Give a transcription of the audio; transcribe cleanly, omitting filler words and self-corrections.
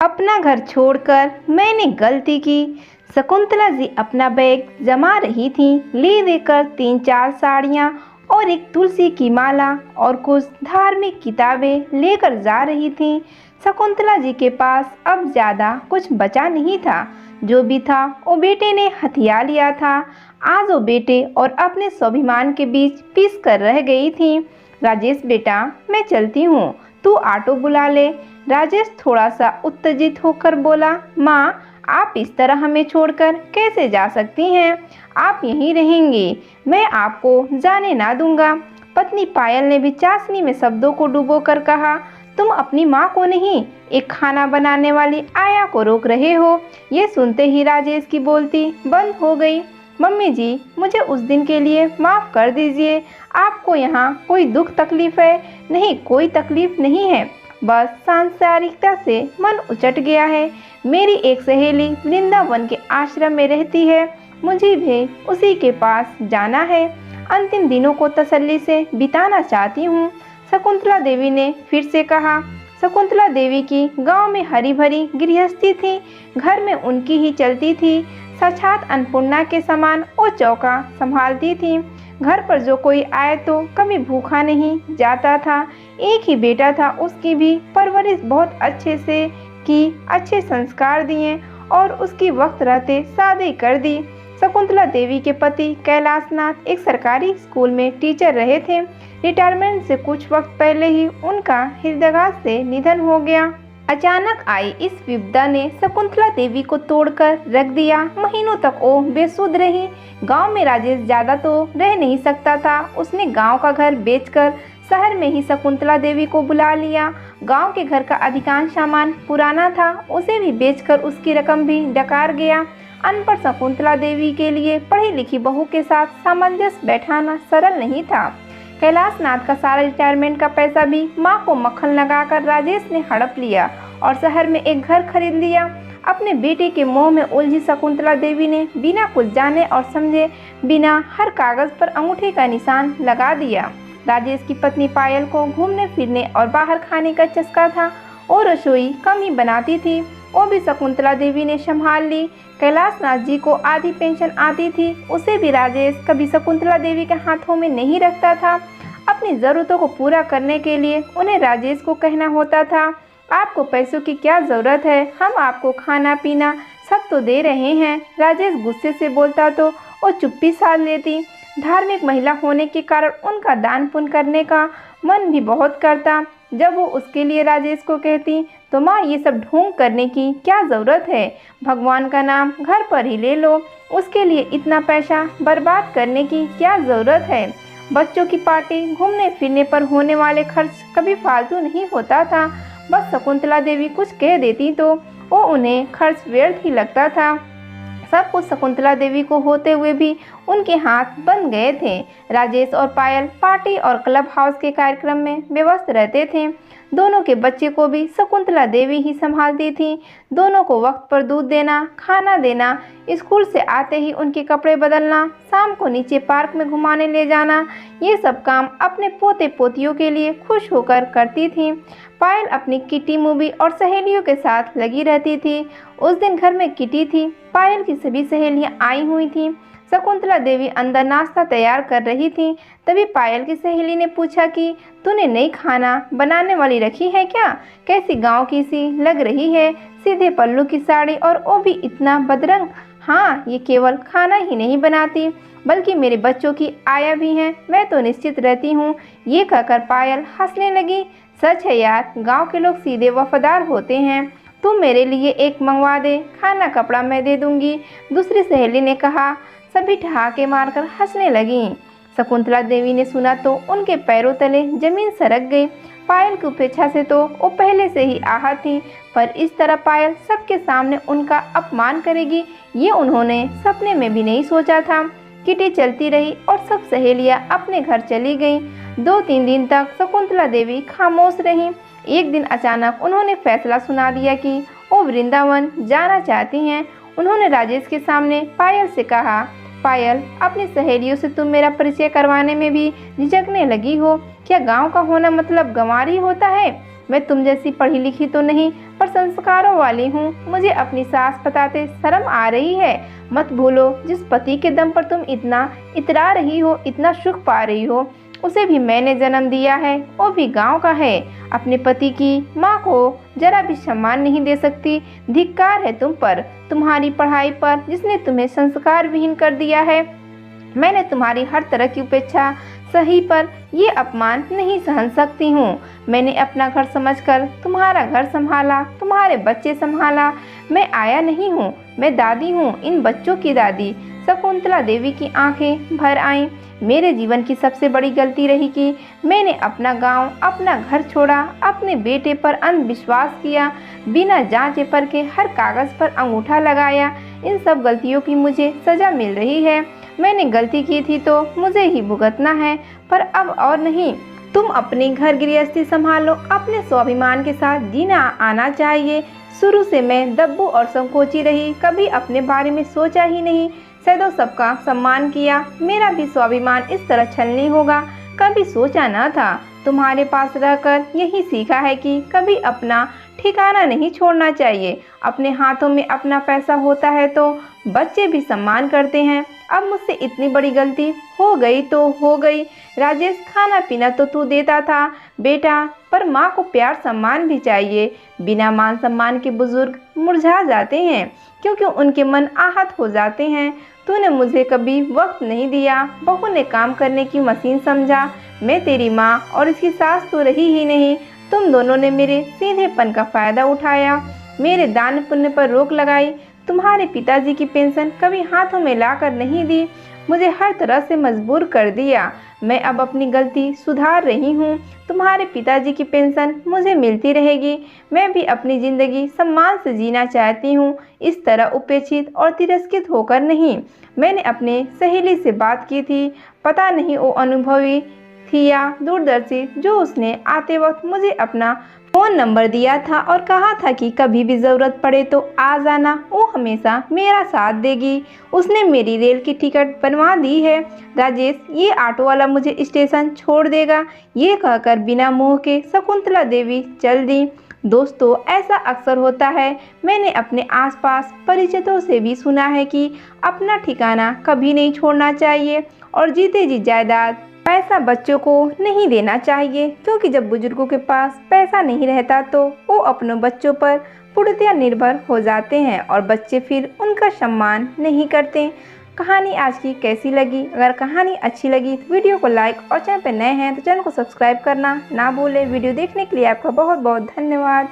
अपना घर छोड़कर मैंने गलती की। शकुंतला जी अपना बैग जमा रही थीं। ले देकर 3-4 साड़ियाँ और एक तुलसी की माला और कुछ धार्मिक किताबें लेकर जा रही थीं। शकुंतला जी के पास अब ज़्यादा कुछ बचा नहीं था। जो भी था वो बेटे ने हथिया लिया था। आज वो बेटे और अपने स्वाभिमान के बीच पिस कर रह गई थी। राजेश बेटा, मैं चलती हूँ, तू ऑटो बुला ले। राजेश थोड़ा सा उत्तेजित होकर बोला, माँ, आप इस तरह हमें छोड़कर कैसे जा सकती हैं? आप यहीं रहेंगी, मैं आपको जाने ना दूंगा। पत्नी पायल ने भी चाशनी में शब्दों को डुबोकर कहा, तुम अपनी माँ को नहीं, एक खाना बनाने वाली आया को रोक रहे हो। ये सुनते ही राजेश की बोलती बंद हो गई। मम्मी जी, मुझे उस दिन के लिए माफ़ कर दीजिए। आपको यहाँ कोई दुख तकलीफ है? नहीं, कोई तकलीफ नहीं है, बस सांसारिकता से मन उचट गया है। मेरी एक सहेली वृंदावन के आश्रम में रहती है, मुझे भी उसी के पास जाना है। अंतिम दिनों को तसल्ली से बिताना चाहती हूँ, शकुंतला देवी ने फिर से कहा। शकुंतला देवी की गांव में हरी भरी गृहस्थी थी, घर में उनकी ही चलती थी। साक्षात अन्नपूर्णा के समान वो चौका संभालती थी। घर पर जो कोई आए तो कभी भूखा नहीं जाता था। एक ही बेटा था, उसकी भी परवरिश बहुत अच्छे से की, अच्छे संस्कार दिए और उसकी वक्त रहते शादी कर दी। शकुंतला देवी के पति कैलाशनाथ एक सरकारी स्कूल में टीचर रहे थे। रिटायरमेंट से कुछ वक्त पहले ही उनका हृदयाघात से निधन हो गया। अचानक आई इस विपदा ने शकुंतला देवी को तोड़कर रख दिया। महीनों तक वो बेसुध रही। गांव में राजेश ज्यादा तो रह नहीं सकता था। उसने गांव का घर बेचकर शहर में ही शकुंतला देवी को बुला लिया। गांव के घर का अधिकांश सामान पुराना था, उसे भी बेचकर उसकी रकम भी डकार गया। अनपढ़ शकुंतला देवी के लिए पढ़ी लिखी बहू के साथ सामंजस्य बैठाना सरल नहीं था। कैलाशनाथ का सारा रिटायरमेंट का पैसा भी माँ को मक्खन लगाकर राजेश ने हड़प लिया और शहर में एक घर खरीद लिया। अपने बेटे के मोह में उलझी शकुंतला देवी ने बिना कुछ जाने और समझे बिना हर कागज पर अंगूठे का निशान लगा दिया। राजेश की पत्नी पायल को घूमने फिरने और बाहर खाने का चस्का था। वो रसोई कम ही बनाती थी, वो भी शकुंतला देवी ने संभाल ली। कैलाशनाथ जी को आधी पेंशन आती थी, उसे भी राजेश कभी शकुंतला देवी के हाथों में नहीं रखता था। अपनी ज़रूरतों को पूरा करने के लिए उन्हें राजेश को कहना होता था, आपको पैसों की क्या ज़रूरत है, हम आपको खाना पीना सब तो दे रहे हैं। राजेश गुस्से से बोलता तो वो चुप्पी साध लेती। धार्मिक महिला होने के कारण उनका दान पुण्य करने का मन भी बहुत करता। जब वो उसके लिए राजेश को कहती तो माँ, ये सब ढोंग करने की क्या ज़रूरत है, भगवान का नाम घर पर ही ले लो, उसके लिए इतना पैसा बर्बाद करने की क्या ज़रूरत है। बच्चों की पार्टी, घूमने फिरने पर होने वाले खर्च कभी फालतू नहीं होता था। बस शकुंतला देवी कुछ कह देती तो वो उन्हें खर्च व्यर्थ ही लगता था। सब कुछ शकुंतला देवी को होते हुए भी उनके हाथ बन गए थे। राजेश और पायल पार्टी और क्लब हाउस के कार्यक्रम में व्यस्त रहते थे। दोनों के बच्चे को भी शकुंतला देवी ही संभालती थी। दोनों को वक्त पर दूध देना, खाना देना, स्कूल से आते ही उनके कपड़े बदलना, शाम को नीचे पार्क में घुमाने ले जाना, ये सब काम अपने पोते पोतियों के लिए खुश होकर करती थी। पायल अपनी किटी मूवी और सहेलियों के साथ लगी रहती थी। उस दिन घर में किटी थी। पायल की सभी सहेलियां आई हुई थीं। शकुंतला देवी अंदर नाश्ता तैयार कर रही थी। तभी पायल की सहेली ने पूछा कि तूने नई खाना बनाने वाली रखी है क्या? कैसी गांव की सी लग रही है, सीधे पल्लू की साड़ी और वो भी इतना बदरंग। हाँ, ये केवल खाना ही नहीं बनाती बल्कि मेरे बच्चों की आया भी है, मैं तो निश्चित रहती हूँ। ये कहकर पायल हंसने लगी। सच है यार, गांव के लोग सीधे वफादार होते हैं। तुम मेरे लिए एक मंगवा दे, खाना कपड़ा मैं दे दूंगी। दूसरी सहेली ने कहा। सभी ठहाके मारकर हंसने लगीं। शकुंतला देवी ने सुना तो उनके पैरों तले जमीन सरक गई। पायल की उपेक्षा से तो वो पहले से ही आहत थी, पर इस तरह पायल सबके सामने उनका अपमान करेगी ये उन्होंने सपने में भी नहीं सोचा था। किटी चलती रही और सब सहेलियां अपने घर चली गईं। 2-3 दिन तक शकुंतला देवी खामोश रहीं। एक दिन अचानक उन्होंने फैसला सुना दिया कि वो वृंदावन जाना चाहती हैं। उन्होंने राजेश के सामने पायल से कहा, पायल, अपनी सहेलियों से तुम मेरा परिचय करवाने में भी झिझकने लगी हो। क्या गांव का होना मतलब गंवार ही होता है? मैं तुम जैसी पढ़ी लिखी तो नहीं, पर संस्कारों वाली हूँ। मुझे अपनी सास बताते शर्म आ रही है। मत भूलो, जिस पति के दम पर तुम इतना इतरा रही हो, इतना सुख पा रही हो, उसे भी मैंने जन्म दिया है, वो भी गांव का है। अपने पति की माँ को जरा भी सम्मान नहीं दे सकती। धिक्कार है तुम पर, तुम्हारी पढ़ाई पर, जिसने तुम्हें संस्कार विहीन कर दिया है। मैंने तुम्हारी हर तरह की उपेक्षा सही, पर ये अपमान नहीं सहन सकती हूँ। मैंने अपना घर समझकर तुम्हारा घर संभाला, तुम्हारे बच्चे संभाला। मैं आया नहीं हूँ, मैं दादी हूँ, इन बच्चों की दादी। शकुंतला देवी की आंखें भर आईं। मेरे जीवन की सबसे बड़ी गलती रही कि मैंने अपना गांव, अपना घर छोड़ा, अपने बेटे पर अंधविश्वास किया, बिना जांचे परखे हर कागज पर अंगूठा लगाया। इन सब गलतियों की मुझे सजा मिल रही है। मैंने गलती की थी तो मुझे ही भुगतना है, पर अब और नहीं। तुम अपनी घर गृहस्थी संभालो, अपने स्वाभिमान के साथ जीना आना चाहिए। शुरू से मैं दब्बू और संकोची रही, कभी अपने बारे में सोचा ही नहीं। सदैव सबका सम्मान किया। मेरा भी स्वाभिमान इस तरह छलनी होगा, कभी सोचा न था। तुम्हारे पास रहकर यही सीखा है कि कभी अपना ठिकाना नहीं छोड़ना चाहिए। अपने हाथों में अपना पैसा होता है तो बच्चे भी सम्मान करते हैं। अब मुझसे इतनी बड़ी गलती हो गई तो हो गई। राजेश, खाना पीना तो तू देता था बेटा, पर माँ को प्यार सम्मान भी चाहिए। बिना मान सम्मान के बुजुर्ग मुरझा जाते हैं, क्योंकि उनके मन आहत हो जाते हैं। तूने मुझे कभी वक्त नहीं दिया, बहू ने काम करने की मशीन समझा। मैं तेरी माँ और इसकी सास तो रही ही नहीं। तुम दोनों ने मेरे सीधेपन का फायदा उठाया, मेरे दान पुण्य पर रोक लगाई। तुम्हारे पिताजी की पेंशन कभी हाथों में लाकर नहीं दी, मुझे हर तरह से मजबूर कर दिया। मैं अब अपनी गलती सुधार रही हूँ। तुम्हारे पिताजी की पेंशन मुझे मिलती रहेगी। मैं भी अपनी ज़िंदगी सम्मान से जीना चाहती हूँ, इस तरह उपेक्षित और तिरस्कृत होकर नहीं। मैंने अपने सहेली से बात की थी, पता नहीं वो अनुभवी थी या दूरदर्शी, जो उसने आते वक्त मुझे अपना फ़ोन नंबर दिया था और कहा था कि कभी भी ज़रूरत पड़े तो आ जाना, वो हमेशा मेरा साथ देगी। उसने मेरी रेल की टिकट बनवा दी है। राजेश, ये ऑटो वाला मुझे स्टेशन छोड़ देगा, ये कहकर बिना मुँह के शकुंतला देवी चल दी। दोस्तों, ऐसा अक्सर होता है। मैंने अपने आसपास परिचितों से भी सुना है कि अपना ठिकाना कभी नहीं छोड़ना चाहिए और जीते जी जायदाद पैसा बच्चों को नहीं देना चाहिए, क्योंकि जब बुजुर्गों के पास पैसा नहीं रहता तो वो अपनों बच्चों पर पूर्णतः निर्भर हो जाते हैं और बच्चे फिर उनका सम्मान नहीं करते। कहानी आज की कैसी लगी? अगर कहानी अच्छी लगी तो वीडियो को लाइक और चैनल पर नए हैं तो चैनल को सब्सक्राइब करना ना भूलें। वीडियो देखने के लिए आपका बहुत बहुत धन्यवाद।